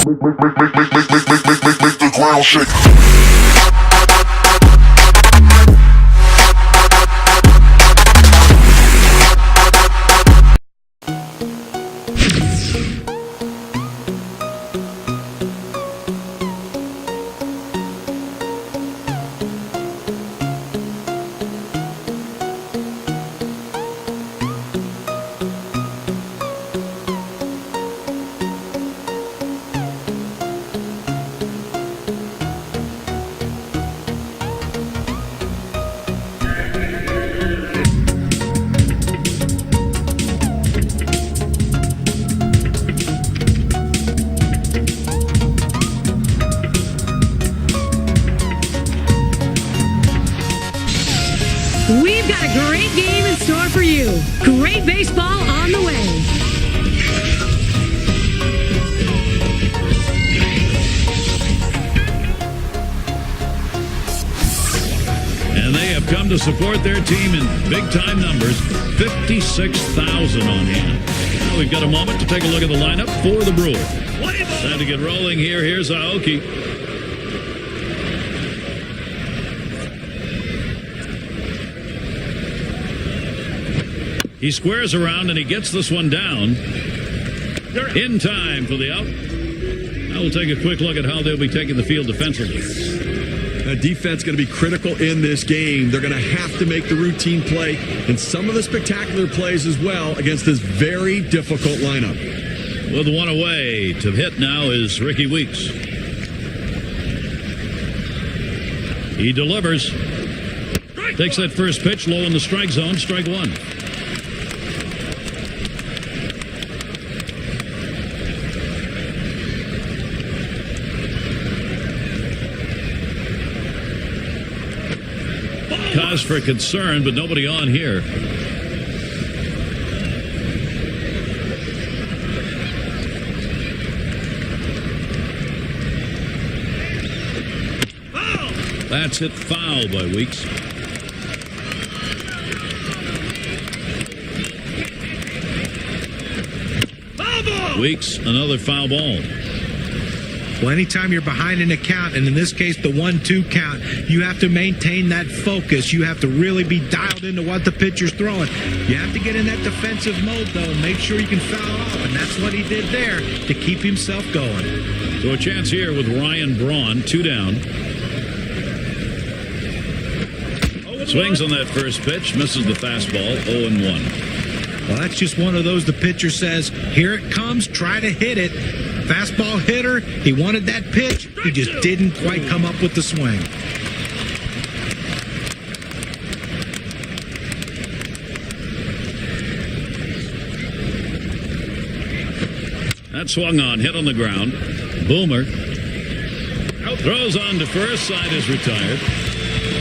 Make the ground shake. We've got a great game in store for you. Great baseball on the way. And they have come to support their team in big-time numbers, 56,000 on hand. Now we've got a moment to take a look at the lineup for the Brewers. Time to get rolling here. Here's Aoki. He squares around and he gets this one down in time for the out. Now we'll take a quick look at how they'll be taking the field defensively. Defense going to be critical in this game. They're going to have to make the routine play and some of the spectacular plays as well against this very difficult lineup. With one away to hit now is Ricky Weeks. He delivers. Takes that first pitch low in the strike zone, strike one. Cause for concern, but nobody on here. That's hit foul by Weeks. Weeks, another foul ball. Well, anytime you're behind in a count, and in this case the 1-2 count, you have to maintain that focus. You have to really be dialed into what the pitcher's throwing. You have to get in that defensive mode, though, and make sure you can foul off, and that's what he did there to keep himself going. So a chance here with Ryan Braun, 2 down. Swings on that first pitch, misses the fastball, 0-1. Well, that's just one of those the pitcher says, here it comes, try to hit it. Fastball hitter, he wanted that pitch, he just didn't quite come up with the swing. That swung on, hit on the ground. Boomer throws on to first, side is retired.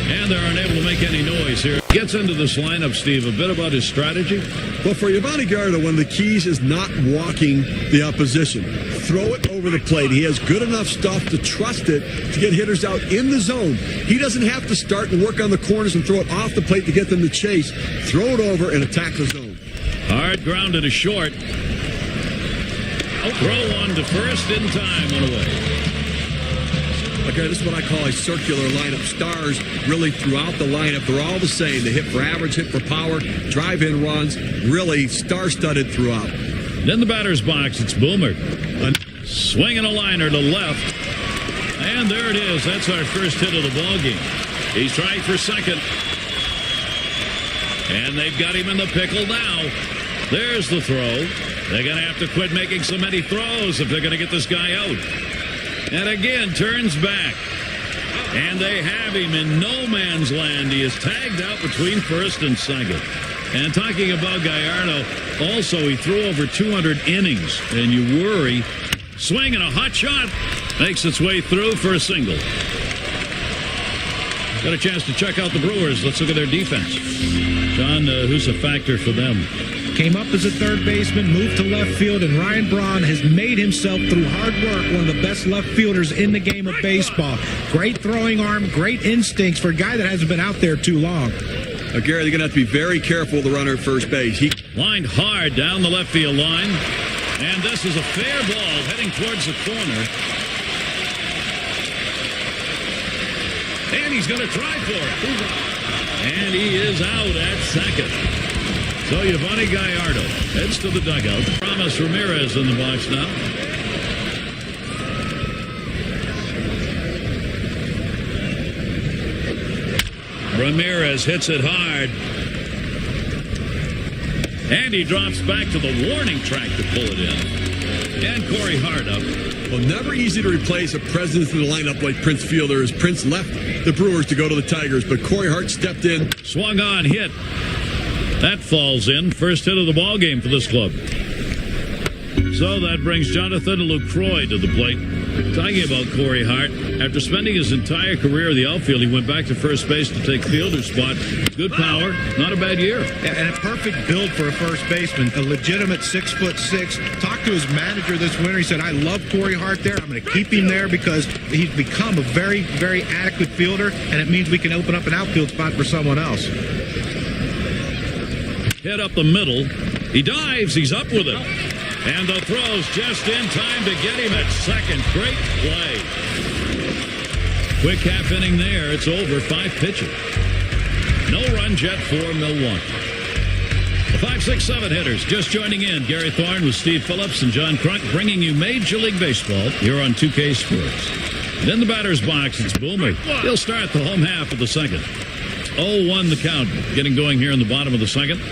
And they're unable to make any noise here. Gets into this lineup, Steve, a bit about his strategy. Well, for Yovani Garda, one of the keys is not walking the opposition. Throw it over the plate. He has good enough stuff to trust it to get hitters out in the zone. He doesn't have to start and work on the corners and throw it off the plate to get them to chase. Throw it over and attack the zone. Hard grounded to short. Throw on to first in time, one away. Okay, this is what I call a circular lineup. Stars really throughout the lineup. They're all the same. They hit for average, hit for power, drive-in runs, really star-studded throughout. In the batter's box, it's Boomer. Swinging a liner to left. And there it is. That's our first hit of the ballgame. He's trying for second. And they've got him in the pickle now. There's the throw. They're going to have to quit making so many throws if they're going to get this guy out. And again, turns back. And they have him in no man's land. He is tagged out between first and second. And talking about Gallardo, also he threw over 200 innings. And you worry. Swing and a hot shot. Makes its way through for a single. Got a chance to check out the Brewers. Let's look at their defense. John, who's a factor for them? Came up as a third baseman, moved to left field, and Ryan Braun has made himself, through hard work, one of the best left fielders in the game of baseball. Great throwing arm, great instincts for a guy that hasn't been out there too long. Gary, they're going to have to be very careful with the runner at first base. He lined hard down the left field line. And this is a fair ball heading towards the corner. And he's going to try for it. And he is out at second. So Yvonne Gallardo heads to the dugout. Promise Ramirez in the box now. Ramirez hits it hard. And he drops back to the warning track to pull it in. And Corey Hart up. Well, never easy to replace a presence in the lineup like Prince Fielder, as Prince left the Brewers to go to the Tigers, but Corey Hart stepped in. Swung on, hit. That falls in. First hit of the ball game for this club. So that brings Jonathan Lucroy to the plate. Talking about Corey Hart, after spending his entire career in the outfield, he went back to first base to take fielder's spot. Good power, not a bad year. Yeah, and a perfect build for a first baseman, a legitimate 6'6". Talked to his manager this winter. He said, I love Corey Hart there. I'm going to keep him there because he's become a very, very adequate fielder, and it means we can open up an outfield spot for someone else. Hit up the middle. He dives. He's up with it. And the throw's just in time to get him at second. Great play. Quick half inning there. It's over. 5 pitches. No runs yet for Milwaukee. The 5, 6, 7 hitters just joining in. Gary Thorne with Steve Phillips and John Crunk bringing you Major League Baseball here on 2K Sports. And in the batter's box, it's Boomer. He'll start the home half of the second. 0-1 the count. Getting going here in the bottom of the second.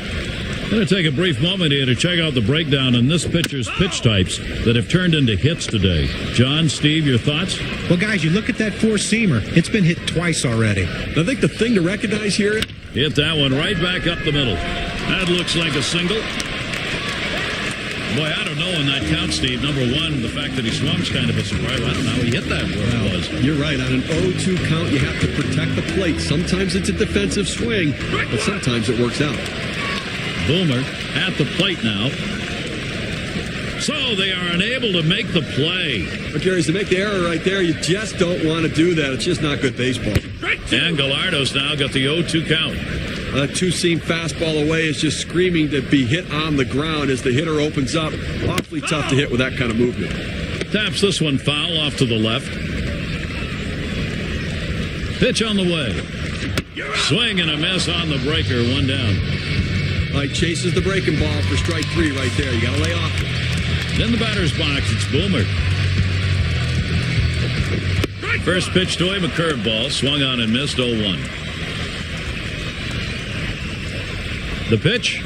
Going to take a brief moment here to check out the breakdown on this pitcher's pitch types that have turned into hits today. John, Steve, your thoughts? Well, guys, you look at that four-seamer. It's been hit twice already. I think the thing to recognize here... Hit that one right back up the middle. That looks like a single. Boy, I don't know on that count, Steve. Number one, the fact that he swung's kind of a surprise. I don't know how he hit that where it was. You're right. On an 0-2 count, you have to protect the plate. Sometimes it's a defensive swing, but sometimes it works out. Boomer at the plate now. So they are unable to make the play. But, Gary, to make the error right there, you just don't want to do that. It's just not good baseball. And Gallardo's now got the 0-2 count. A two-seam fastball away is just screaming to be hit on the ground as the hitter opens up. Awfully tough to hit with that kind of movement. Taps this one foul off to the left. Pitch on the way. Swing and a miss on the breaker. One down. Chases the breaking ball for strike 3 right there. You got to lay off it. In the batter's box, it's Boomer. First pitch to him, a curveball. Swung on and missed 0-1. The pitch.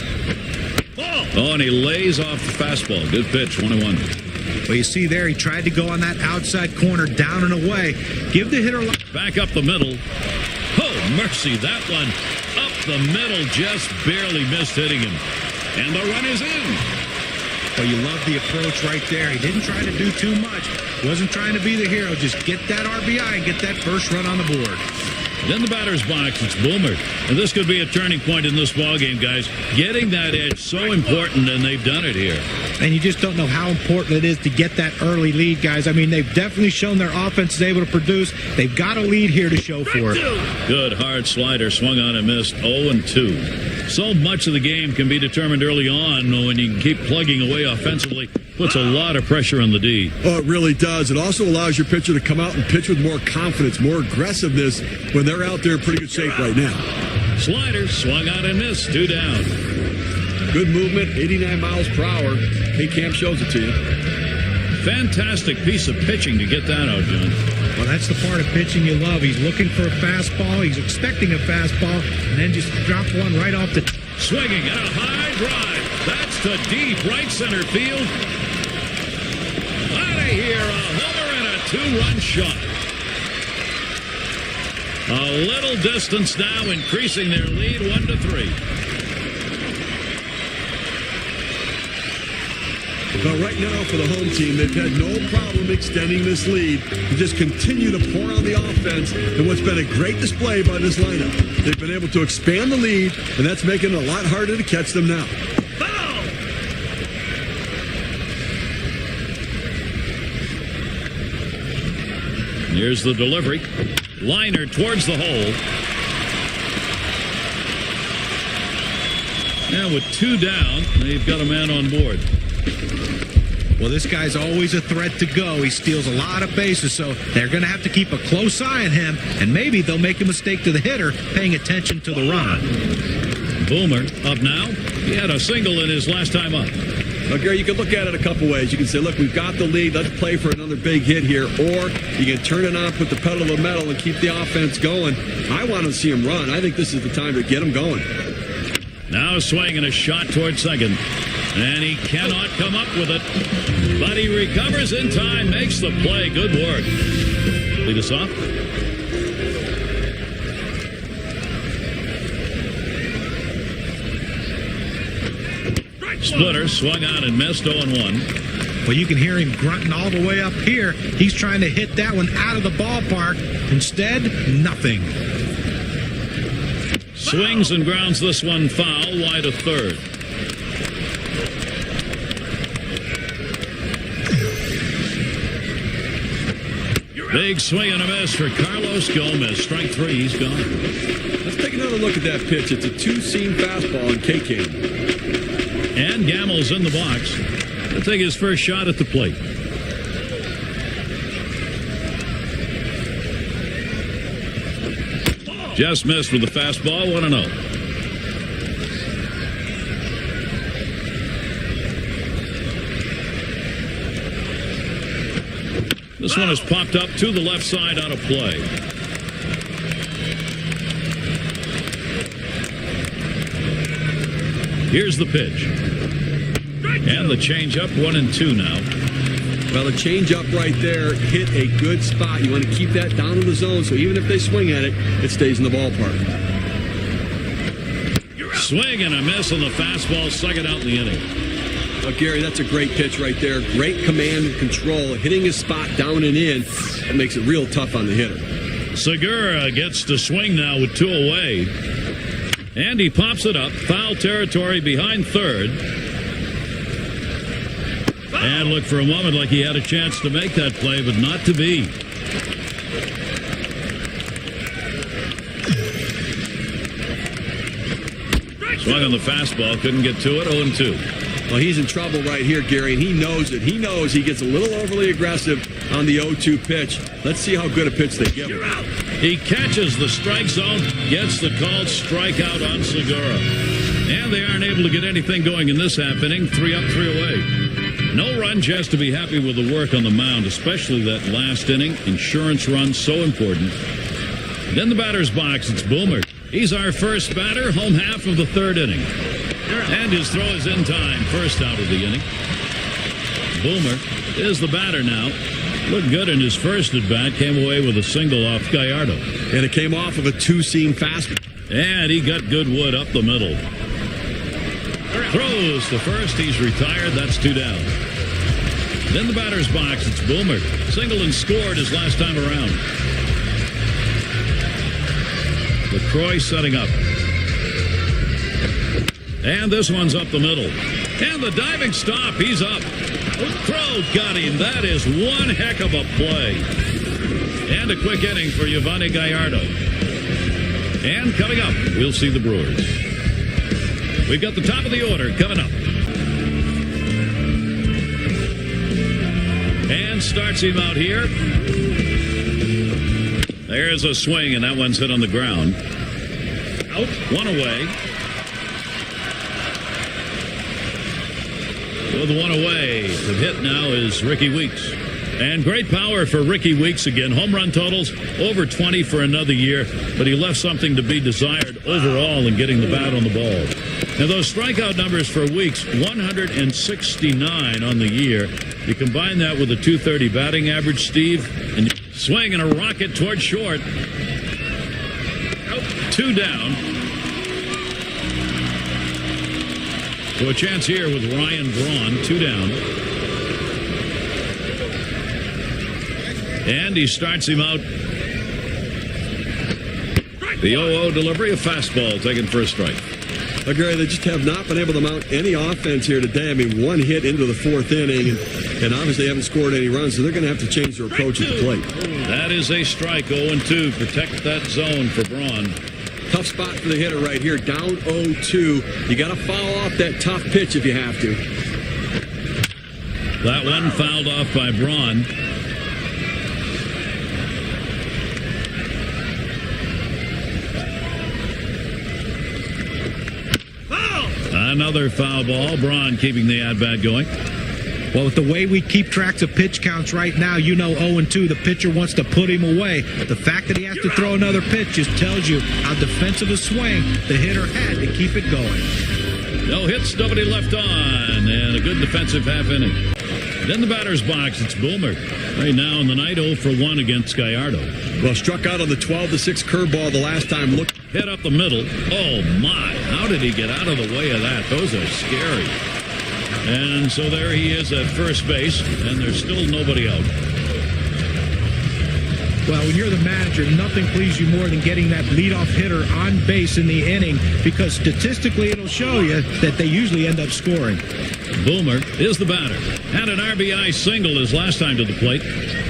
Oh, and he lays off the fastball. Good pitch, 1-1. Well, you see there, he tried to go on that outside corner, down and away. Give the hitter... Back up the middle. Oh, mercy, that one up the middle, just barely missed hitting him. And the run is in. Well, you love the approach right there. He didn't try to do too much. Wasn't trying to be the hero. Just get that RBI and get that first run on the board. In the batter's box, it's Boomer. And this could be a turning point in this ballgame, guys. Getting that edge so important, and they've done it here. And you just don't know how important it is to get that early lead, guys. I mean, they've definitely shown their offense is able to produce. They've got a lead here to show for it. Good hard slider, swung on and missed. 0-2. So much of the game can be determined early on when you can keep plugging away offensively. Puts a lot of pressure on the D. Oh, it really does. It also allows your pitcher to come out and pitch with more confidence, more aggressiveness when they're out there in pretty good shape right now. Slider, swung out and missed. 2 down. Good movement, 89 miles per hour. K-Camp shows it to you. Fantastic piece of pitching to get that out, John. Well, that's the part of pitching you love. He's looking for a fastball. He's expecting a fastball, and then just drop one right off the... Swinging at a high drive. That's to deep right center field. Out of here, a homer and a 2-run shot. A little distance now, increasing their lead 1-3. But right now for the home team, they've had no problem extending this lead. They just continue to pour on the offense and what's been a great display by this lineup. They've been able to expand the lead, and that's making it a lot harder to catch them now. Here's the delivery. Liner towards the hole. And with 2 down, they've got a man on board. Well, this guy's always a threat to go. He steals a lot of bases, so they're going to have to keep a close eye on him, and maybe they'll make a mistake to the hitter paying attention to the runner. Boomer up now. He had a single in his last time up. Now, Gary, you can look at it a couple ways. You can say, look, we've got the lead. Let's play for another big hit here. Or you can turn it on, put the pedal to the metal, and keep the offense going. I want to see him run. I think this is the time to get him going. Now a swing and a shot toward second. And he cannot come up with it. But he recovers in time, makes the play. Good work. Lead us off. Splitter swung out and missed 0-1. Well, you can hear him grunting all the way up here. He's trying to hit that one out of the ballpark. Instead, nothing. Swings and grounds this one foul, wide of third. Big swing and a miss for Carlos Gomez. Strike three, he's gone. Let's take another look at that pitch. It's a two-seam fastball in K-Can. And Gammel's in the box. He'll take his first shot at the plate. Just missed with the fastball, 1-0. This one is popped up to the left side out of play. Here's the pitch. And the changeup, 1-2 now. Well, the changeup right there hit a good spot. You want to keep that down in the zone, so even if they swing at it, it stays in the ballpark. Swing and a miss on the fastball, second out in the inning. Well, Gary, that's a great pitch right there. Great command and control. Hitting his spot down and in, that makes it real tough on the hitter. Segura gets to swing now with two away. And he pops it up. Foul territory behind third. And looked for a moment like he had a chance to make that play, but not to be. Swung on the fastball, couldn't get to it, 0-2. Well, he's in trouble right here, Gary, and he knows it. He knows he gets a little overly aggressive on the 0-2 pitch. Let's see how good a pitch they give him. He catches the strike zone, gets the called strikeout on Segura. And they aren't able to get anything going in this half inning. 3 up, 3 away. No run, just to be happy with the work on the mound, especially that last inning. Insurance run, so important. Then the batter's box, it's Boomer. He's our first batter, home half of the third inning. And his throw is in time, first out of the inning. Boomer is the batter now. Looked good in his first at-bat, came away with a single off Gallardo. And it came off of a two-seam fastball. And he got good wood up the middle. Throws to first, he's retired, that's 2 down. Then the batter's box, it's Boomer. Single and scored his last time around. LaCroix setting up. And this one's up the middle. And the diving stop, he's up. Throw got him. That is one heck of a play. And a quick inning for Yovani Gallardo. And coming up, we'll see the Brewers. We've got the top of the order coming up. And starts him out here. There's a swing, and that one's hit on the ground. Out, one away. With one away, the hit now is Ricky Weeks. And great power for Ricky Weeks again. Home run totals over 20 for another year, but he left something to be desired overall in getting the bat on the ball. Now those strikeout numbers for Weeks, 169 on the year. You combine that with a .230 batting average, Steve, and you swing and a rocket toward short. 2 down. So a chance here with Ryan Braun, 2 down. And he starts him out. The 0-0 delivery, a fastball taken for a strike. Gary, they just have not been able to mount any offense here today. I mean, one hit into the 4th inning, and obviously haven't scored any runs, so they're going to have to change their approach at the plate. That is a strike, 0-2. Protect that zone for Braun. Tough spot for the hitter right here, down 0-2. You got to foul off that tough pitch if you have to. That one fouled off by Braun. Another foul ball. Braun keeping the at-bat going. Well, with the way we keep tracks of pitch counts right now, you know 0-2, the pitcher wants to put him away. The fact that he has to throw another pitch just tells you how defensive a swing the hitter had to keep it going. No hits, nobody left on, and a good defensive half inning. In the batter's box, it's Boomer. Right now in the night, 0 for 1 against Gallardo. Well, struck out on the 12-6 curveball the last time. Look, Hit up the middle. Oh, my. How did he get out of the way of that? Those are scary. And so there he is at first base, and there's still nobody out. Well, when you're the manager, nothing pleases you more than getting that leadoff hitter on base in the inning, because statistically it'll show you that they usually end up scoring. Boomer is the batter. Had an RBI single his last time to the plate.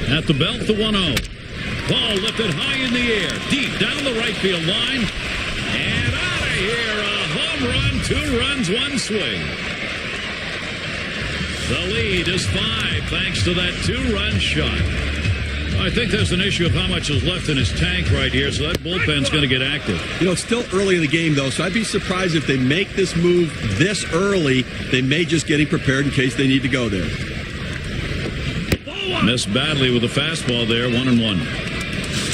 At the belt, the 1-0. Ball lifted high in the air, deep down the right field line. And out of here, a home run, 2 runs, 1 swing. The lead is 5 thanks to that 2-run shot. I think there's an issue of how much is left in his tank right here, so that bullpen's going to get active. you know, it's still early in the game, though, so I'd be surprised if they make this move this early. They may just get him prepared in case they need to go there. Missed badly with a fastball there, 1-1.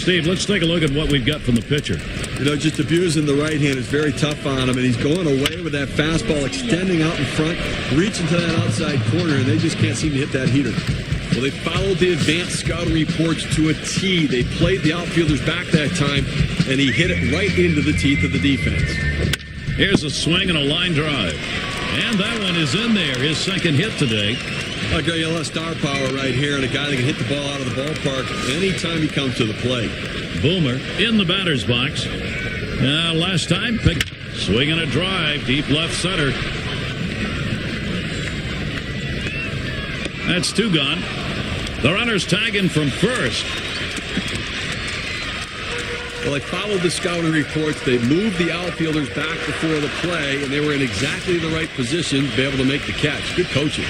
Steve, let's take a look at what we've got from the pitcher. You know, just abusing the right hand is very tough on him, and he's going away with that fastball, extending out in front, reaching to that outside corner, and they just can't seem to hit that heater. Well, they followed the advanced scouting reports to a T. They played the outfielders back that time, and he hit it right into the teeth of the defense. Here's a swing and a line drive. And that one is in there, his second hit today. I'll give you a lot of star power right here, and a guy that can hit the ball out of the ballpark anytime he comes to the plate. Boomer in the batter's box. Last time, swinging a drive, deep left center. That's 2 gone. The runner's tagging from first. Well, they followed the scouting reports. They moved the outfielders back before the play, and they were in exactly the right position to be able to make the catch. Good coaching.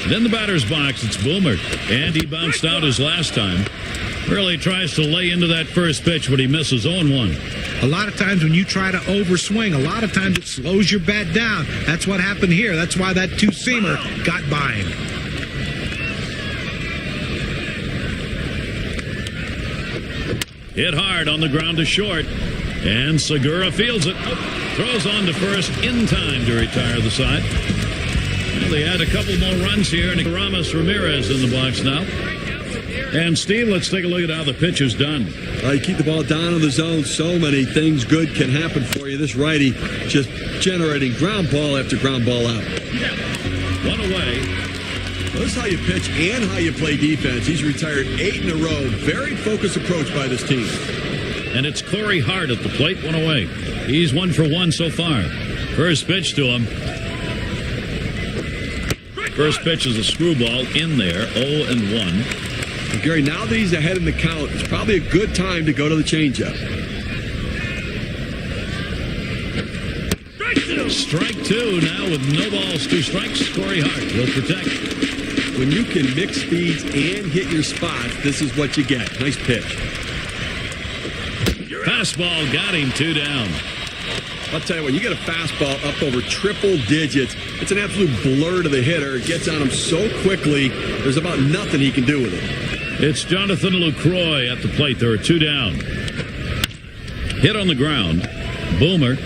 And in the batter's box, it's Boomer. And he bounced out his last time. Really tries to lay into that first pitch, but he misses 0-1. A lot of times when you try to overswing, a lot of times it slows your bat down. That's what happened here. That's why that 2-seamer got by him. Hit hard on the ground to short. And Segura fields it. Throws on to first in time to retire the side. Well, they had a couple more runs here, and Ramos Ramirez in the box now. And Steve, let's take a look at how the pitch is done. You keep the ball down in the zone. So many things good can happen for you. This righty just generating ground ball after ground ball out. 1 away. Well, this is how you pitch and how you play defense. He's retired 8 in a row. Very focused approach by this team. And it's Corey Hart at the plate, 1 away. He's 1 for 1 so far. First pitch to him. First pitch is a screwball in there, 0-1. Well, Gary, now that he's ahead in the count, it's probably a good time to go to the changeup. Strike 2 now with no balls, 2 strikes. Corey Hart will protect. When you can mix speeds and hit your spots, this is what you get. Nice pitch. Fastball got him, 2 down. I'll tell you what, you get a fastball up over triple digits. It's an absolute blur to the hitter. It gets on him so quickly, there's about nothing he can do with it. It's Jonathan Lucroy at the plate. There are 2 down. Hit on the ground. Boomer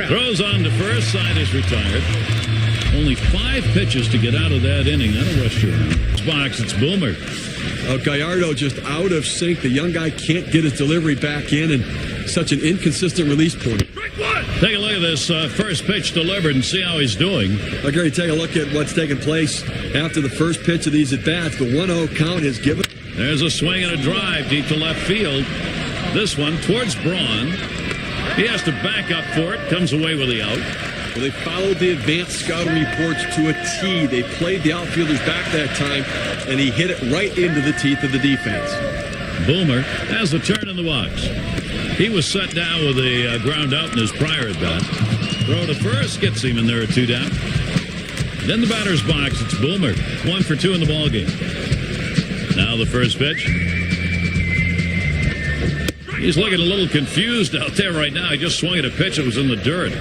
throws on to first. Side is retired. Only 5 pitches to get out of that inning. That'll rush you around. Box, it's Boomer. Gallardo just out of sync. The young guy can't get his delivery back in, and such an inconsistent release point. Take a look at this first pitch delivered and see how he's doing. Gary, take a look at what's taking place after the first pitch of these at-bats. The 1-0 count has given. There's a swing and a drive deep to left field. This one towards Braun. He has to back up for it. Comes away with the out. Well, they followed the advanced scouting reports to a T. They played the outfielders back that time, and he hit it right into the teeth of the defense. Boomer has the turn in the box. He was set down with a ground out in his prior at bat. Throw to first gets him, and there are 2 down. In the batter's box, it's Boomer. 1 for 2 in the ballgame. Now the first pitch. He's looking a little confused out there right now. He just swung at a pitch that was in the dirt.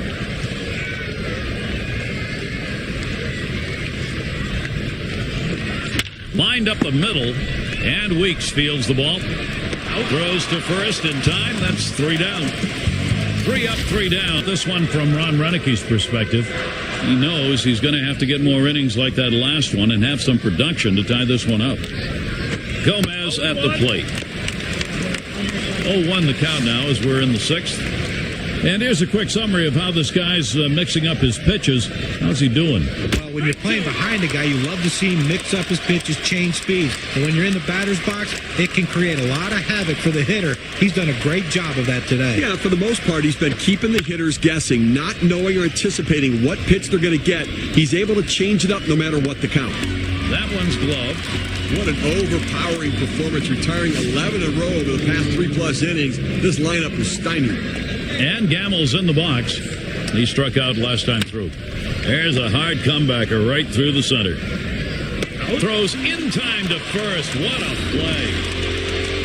Lined up the middle, and Weeks fields the ball. Throws to first in time. That's 3 down. 3 up, 3 down. This one from Ron Renicke's perspective. He knows he's going to have to get more innings like that last one and have some production to tie this one up. Gomez at the plate. 0-1 the count now as we're in the 6th. And here's a quick summary of how this guy's mixing up his pitches. How's he doing? Well, when you're playing behind a guy, you love to see him mix up his pitches, change speeds. But when you're in the batter's box, it can create a lot of havoc for the hitter. He's done a great job of that today. Yeah, for the most part, he's been keeping the hitters guessing, not knowing or anticipating what pitch they're going to get. He's able to change it up no matter what the count. That one's gloved. What an overpowering performance, retiring 11 in a row over the past 3+ innings. This lineup was stymied. And Gammel's in the box. He struck out last time through. There's a hard comebacker right through the center. Throws in time to first. What a play.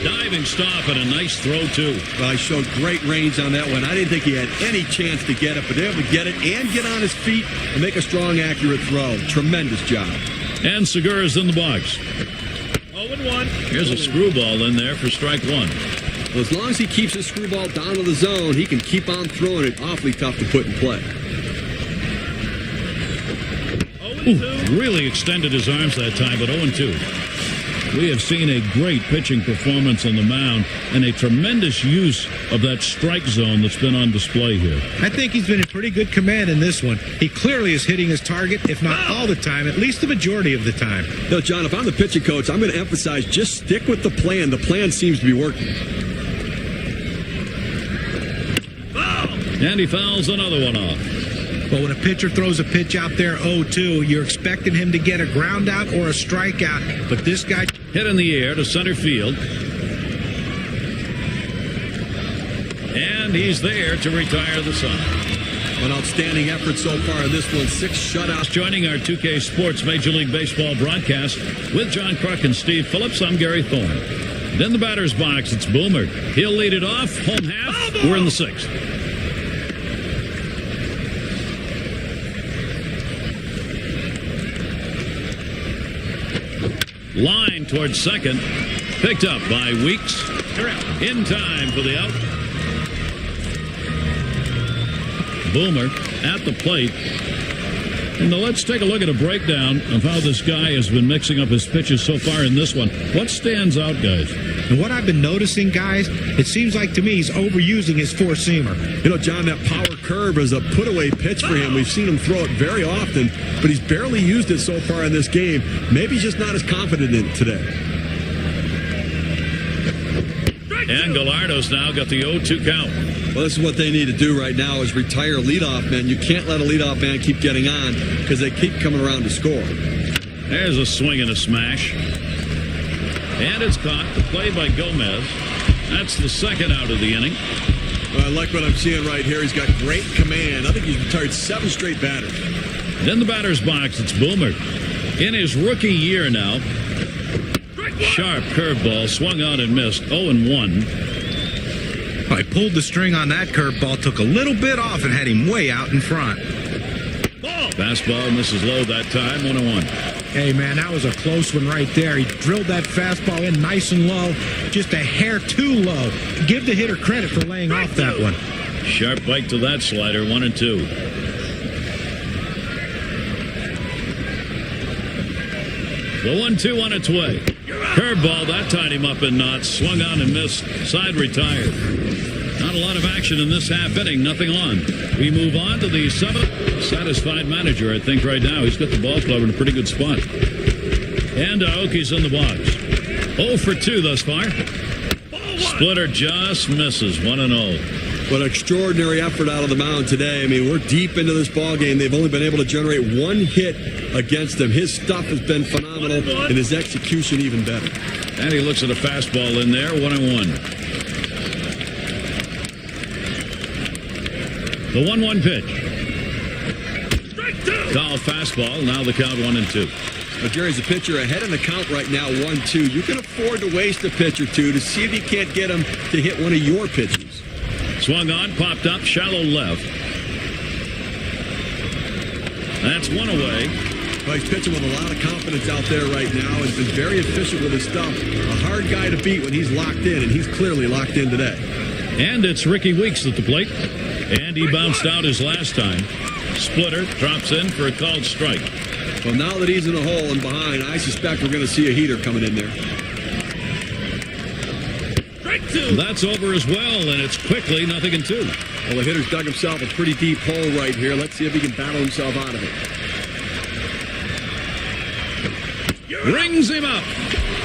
Diving stop and a nice throw, too. Well, he showed great range on that one. I didn't think he had any chance to get it, but able to get it and get on his feet and make a strong, accurate throw. Tremendous job. And Segura's in the box. 0-1. Here's a screwball in there for strike 1. Well, as long as he keeps his screwball down to the zone, he can keep on throwing it. Awfully tough to put in play. Ooh, really extended his arms that time, but 0-2. We have seen a great pitching performance on the mound and a tremendous use of that strike zone that's been on display here. I think he's been in pretty good command in this one. He clearly is hitting his target, if not all the time, at least the majority of the time. No, John, if I'm the pitching coach, I'm going to emphasize just stick with the plan. The plan seems to be working. And he fouls another one off. But when a pitcher throws a pitch out there 0-2, you're expecting him to get a ground out or a strikeout. But this guy hit in the air to center field. And he's there to retire the side. An outstanding effort so far in this one. 6 shutouts. Joining our 2K Sports Major League Baseball broadcast with John Kruk and Steve Phillips, I'm Gary Thorne. Then the batter's box, it's Boomer. He'll lead it off. Home half. We're in the 6th. Line towards second. Picked up by Weeks. In time for the out. Boomer at the plate. And now let's take a look at a breakdown of how this guy has been mixing up his pitches so far in this one. What stands out, guys? And what I've been noticing, guys, it seems like to me he's overusing his four-seamer. You know, John, that power curve is a put-away pitch for him. We've seen him throw it very often, but he's barely used it so far in this game. Maybe he's just not as confident in it today. And Gallardo's now got the 0-2 count. Well, this is what they need to do right now is retire leadoff man. You can't let a leadoff man keep getting on because they keep coming around to score. There's a swing and a smash. And it's caught. The play by Gomez. That's the second out of the inning. Well, I like what I'm seeing right here. He's got great command. I think he's retired 7 straight batters. Then the batter's box, it's Boomer. In his rookie year now, sharp curveball, swung out and missed. 0-1. I pulled the string on that curveball, took a little bit off, and had him way out in front. Fastball misses low that time, 1-1. Hey, man, that was a close one right there. He drilled that fastball in nice and low, just a hair too low. Give the hitter credit for laying off that one. Sharp bite to that slider, 1-2. The 1-2 on its way. Curveball, that tied him up in knots. Swung on and missed. Side retired. Not a lot of action in this half inning. Nothing on. We move on to the 7th. Satisfied manager, I think, right now. He's got the ball club in a pretty good spot. And Aoki's in the box. 0 for 2 thus far. Splitter just misses. 1-0. What extraordinary effort out of the mound today. I mean, we're deep into this ball game. They've only been able to generate 1 hit against him. His stuff has been phenomenal, and his execution even better. And he looks at a fastball in there, 1-1. The 1-1 pitch. Call fastball. Now the count 1-2. Well, Jerry's a pitcher ahead in the count right now, 1-2. You can afford to waste a pitch or two to see if you can't get him to hit one of your pitches. Swung on, popped up, shallow left. That's one away. Well, he's pitching with a lot of confidence out there right now. He's been very efficient with his stuff. A hard guy to beat when he's locked in, and he's clearly locked in today. And it's Ricky Weeks at the plate. And he bounced out his last time. Splitter drops in for a called strike. Well, now that he's in a hole and behind, I suspect we're going to see a heater coming in there. That's over as well, and it's quickly 0-2. Well, the hitter's dug himself a pretty deep hole right here. Let's see if he can battle himself out of it. Rings him up.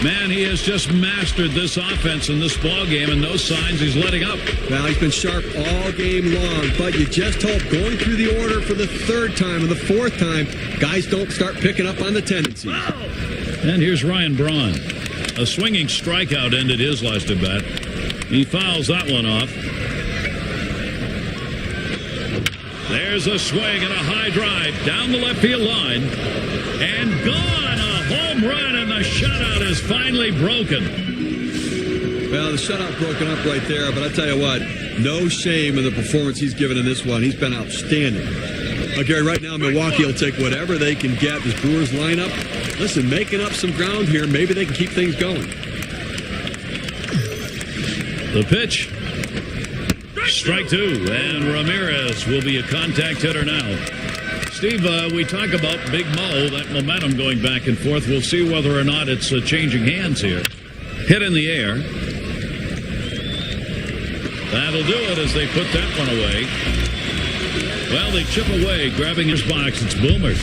Man, he has just mastered this offense in this ball game, and no signs he's letting up. Well, he's been sharp all game long, but you just hope going through the order for the third time and the fourth time, guys don't start picking up on the tendencies. And here's Ryan Braun. A swinging strikeout ended his last at bat. He fouls that one off. There's a swing and a high drive down the left field line. And gone! A home run, and the shutout is finally broken. Well, the shutout broken up right there, but I tell you what, no shame in the performance he's given in this one. He's been outstanding. Gary, right now Milwaukee will take whatever they can get. This Brewers lineup, listen, making up some ground here. Maybe they can keep things going. The pitch. Strike two, and Ramirez will be a contact hitter now. Steve, we talk about Big Mo, that momentum going back and forth. We'll see whether or not it's changing hands here. Hit in the air. That'll do it as they put that one away. Well, they chip away, grabbing his box. It's Boomer.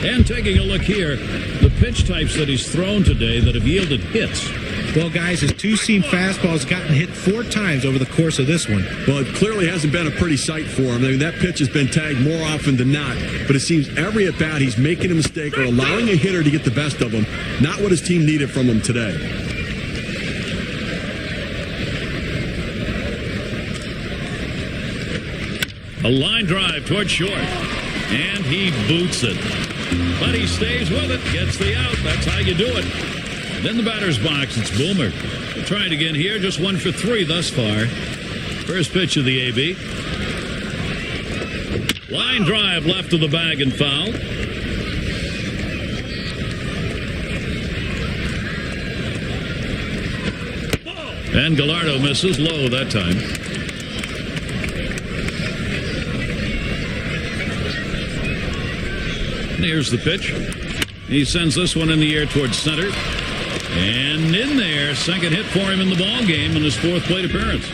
And taking a look here, the pitch types that he's thrown today that have yielded hits. Well, guys, his two-seam fastball has gotten hit 4 times over the course of this one. Well, it clearly hasn't been a pretty sight for him. I mean, that pitch has been tagged more often than not, but it seems every at-bat he's making a mistake or allowing a hitter to get the best of him. Not what his team needed from him today. A line drive toward short, and he boots it. But he stays with it, gets the out. That's how you do it. Then the batter's box, it's Boomer. We'll try it again here, just 1 for 3 thus far. First pitch of the AB. Line drive left of the bag and foul. And Gallardo misses low that time. And here's the pitch. He sends this one in the air towards center. And in there, second hit for him in the ball game in his 4th plate appearance.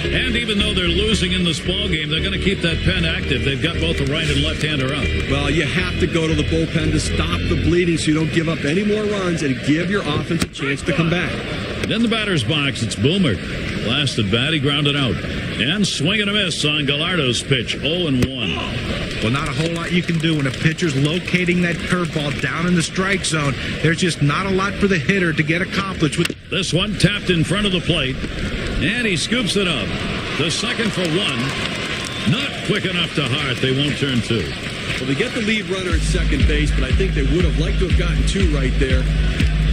And even though they're losing in this ball game, they're going to keep that pen active. They've got both the right and left-hander up. Well, you have to go to the bullpen to stop the bleeding so you don't give up any more runs and give your offense a chance to come back. In the batter's box, it's Boomer. Last at bat, he grounded out. And swing and a miss on Gallardo's pitch, 0-1. Well, not a whole lot you can do when a pitcher's locating that curveball down in the strike zone. There's just not a lot for the hitter to get accomplished with. This one tapped in front of the plate, and he scoops it up. The second for 1. Not quick enough to Hart. They won't turn 2. Well, they get the lead runner at second base, but I think they would have liked to have gotten 2 right there.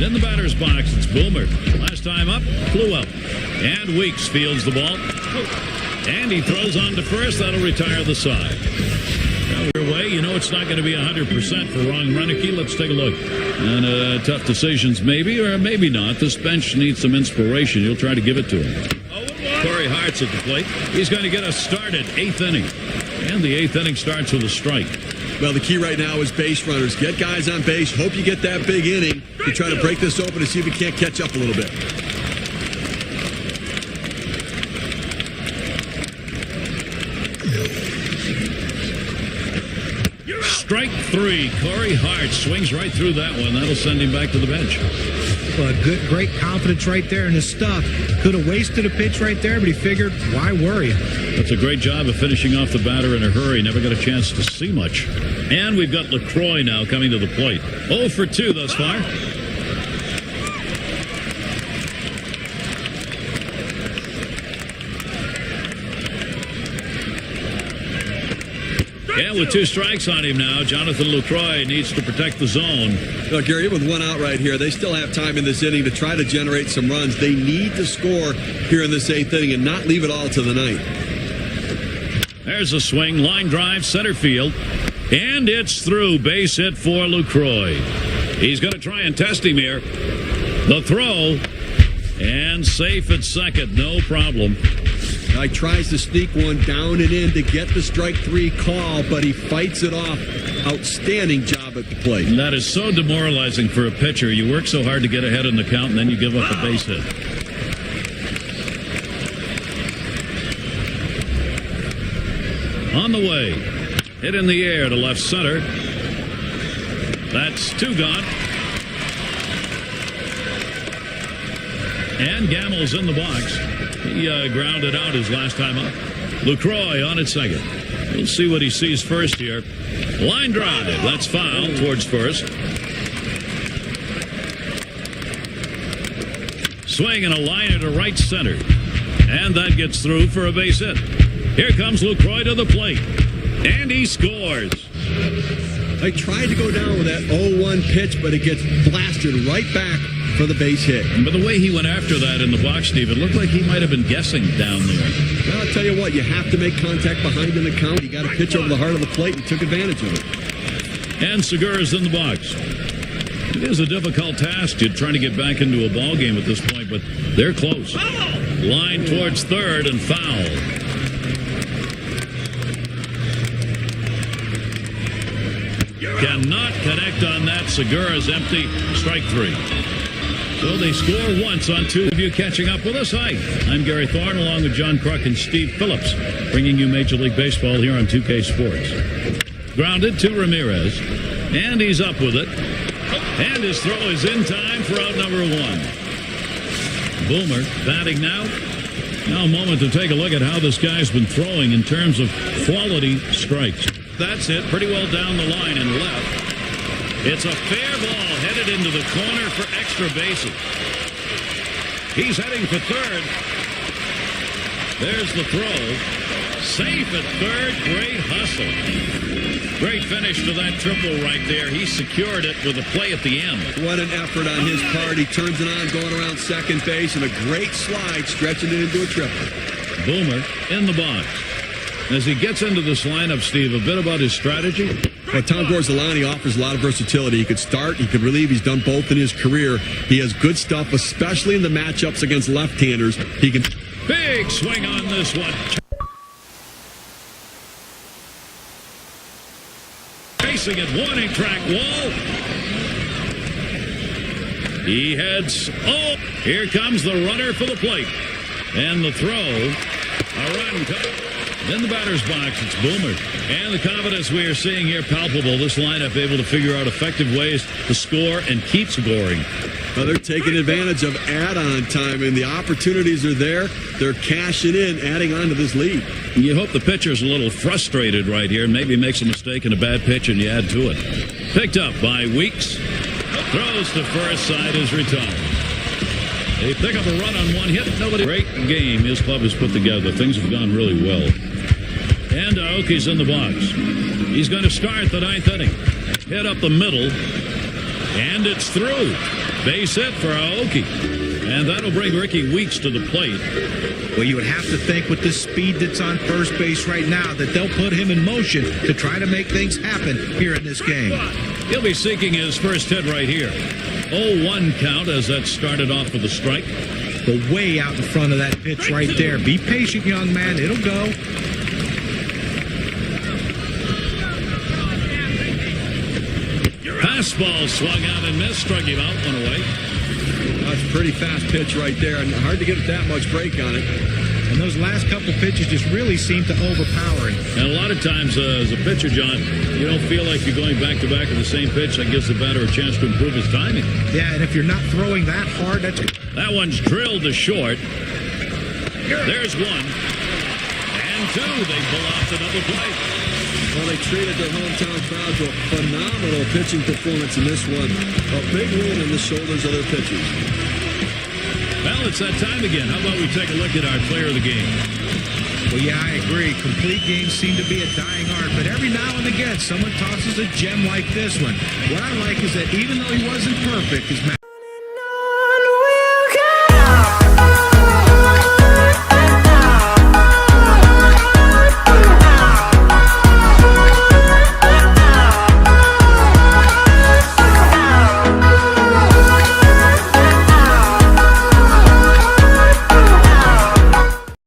In the batter's box, it's Boomer. Last time up, flew up. And Weeks fields the ball. And he throws on to first. That'll retire the side. Your way, you know it's not going to be 100% for Ron Renicky. Let's take a look. And tough decisions, maybe, or maybe not. This bench needs some inspiration. You'll try to give it to him. Corey Hart's at the plate. He's going to get us started, 8th inning. And the 8th inning starts with a strike. Well, the key right now is base runners. Get guys on base. Hope you get that big inning. You try to break this open and see if you can't catch up a little bit. Strike 3. Corey Hart swings right through that one. That'll send him back to the bench. Well, great confidence right there in his stuff. Could have wasted a pitch right there, but he figured, why worry? That's a great job of finishing off the batter in a hurry. Never got a chance to see much. And we've got LaCroix now coming to the plate. 0 for 2 thus far. Yeah, with 2 strikes on him now, Jonathan Lucroy needs to protect the zone. Look, Gary, with 1 out right here, they still have time in this inning to try to generate some runs. They need to score here in this 8th inning and not leave it all to the 9th. There's a swing, line drive, center field, and it's through. Base hit for Lucroy. He's going to try and test him here. The throw, and safe at second, no problem. He tries to sneak one down and in to get the strike 3 call, but he fights it off. Outstanding job at the plate. And that is so demoralizing for a pitcher. You work so hard to get ahead in the count, and then you give up a base hit. On the way, hit in the air to left center. That's 2 gone. And Gammel's in the box. He grounded out his last time up. Lucroy on at second. We'll see what he sees first here. Line drive. That's foul towards first. Swing and a liner to right center. And that gets through for a base hit. Here comes Lucroy to the plate. And he scores. They tried to go down with that 0-1 pitch, but it gets blasted right back for the base hit. But the way he went after that in the box, Steve, it looked like he might have been guessing down there. Well, I'll tell you what, you have to make contact behind in the count. You got to pitch over the heart of the plate and took advantage of it. And Segura's in the box. It is a difficult task. You're trying to get back into a ball game at this point, but they're close. Line towards third and foul. Cannot connect on that. Segura's empty. Strike 3. So they score once on 2 of you catching up with us. Hi, I'm Gary Thorne along with John Kruk and Steve Phillips, bringing you Major League Baseball here on 2K Sports. Grounded to Ramirez, and he's up with it. And his throw is in time for out number 1. Boomer batting now. Now a moment to take a look at how this guy's been throwing in terms of quality strikes. That's it, pretty well down the line and left. It's a fair ball headed into the corner for extra bases. He's heading for third. There's the throw. Safe at third. Great hustle. Great finish to that triple right there. He secured it with a play at the end. What an effort on his part. He turns it on going around second base and a great slide stretching it into a triple. Boomer in the box. As he gets into this lineup, Steve, a bit about his strategy. Well, Tom Gorzelani offers a lot of versatility. He could start, he could relieve. He's done both in his career. He has good stuff, especially in the matchups against left-handers. He can... Big swing on this one. Facing it, warning track wall. He heads. Oh, here comes the runner for the plate. And the throw. A run cut. In the batter's box, it's Boomer. And the confidence we are seeing here palpable. This lineup able to figure out effective ways to score and keep scoring. Well, they're taking advantage of add-on time, and the opportunities are there. They're cashing in, adding on to this lead. You hope the pitcher's a little frustrated right here and maybe makes a mistake in a bad pitch and you add to it. Picked up by Weeks. Throws to first, side is retired. They pick up a run on 1 hit. Nobody. Great game his club has put together. Things have gone really well. And Aoki's in the box. He's going to start the 9th inning. Hit up the middle. And it's through. Base hit for Aoki. And that'll bring Ricky Weeks to the plate. Well, you would have to think with the speed that's on first base right now that they'll put him in motion to try to make things happen here in this game. He'll be seeking his first hit right here. 0-1 count as that started off with a strike. The way out in front of that pitch right there. Be patient, young man. It'll go. Fastball swung out and missed. Struck him out, one away. That's a pretty fast pitch right there, and hard to get that much break on it. And those last couple pitches just really seem to overpower him. And a lot of times, as a pitcher, John, you don't feel like you're going back-to-back of the same pitch. That gives the batter a chance to improve his timing. Yeah, and if you're not throwing that hard, that's... That one's drilled to short. There's 1. And 2. They pull off the double play. Well, they treated their hometown crowd to a phenomenal pitching performance in this one. A big win on the shoulders of their pitchers. Well, it's that time again. How about we take a look at our player of the game? Well, yeah, I agree. Complete games seem to be a dying art, but every now and again, someone tosses a gem like this one. What I like is that even though he wasn't perfect, his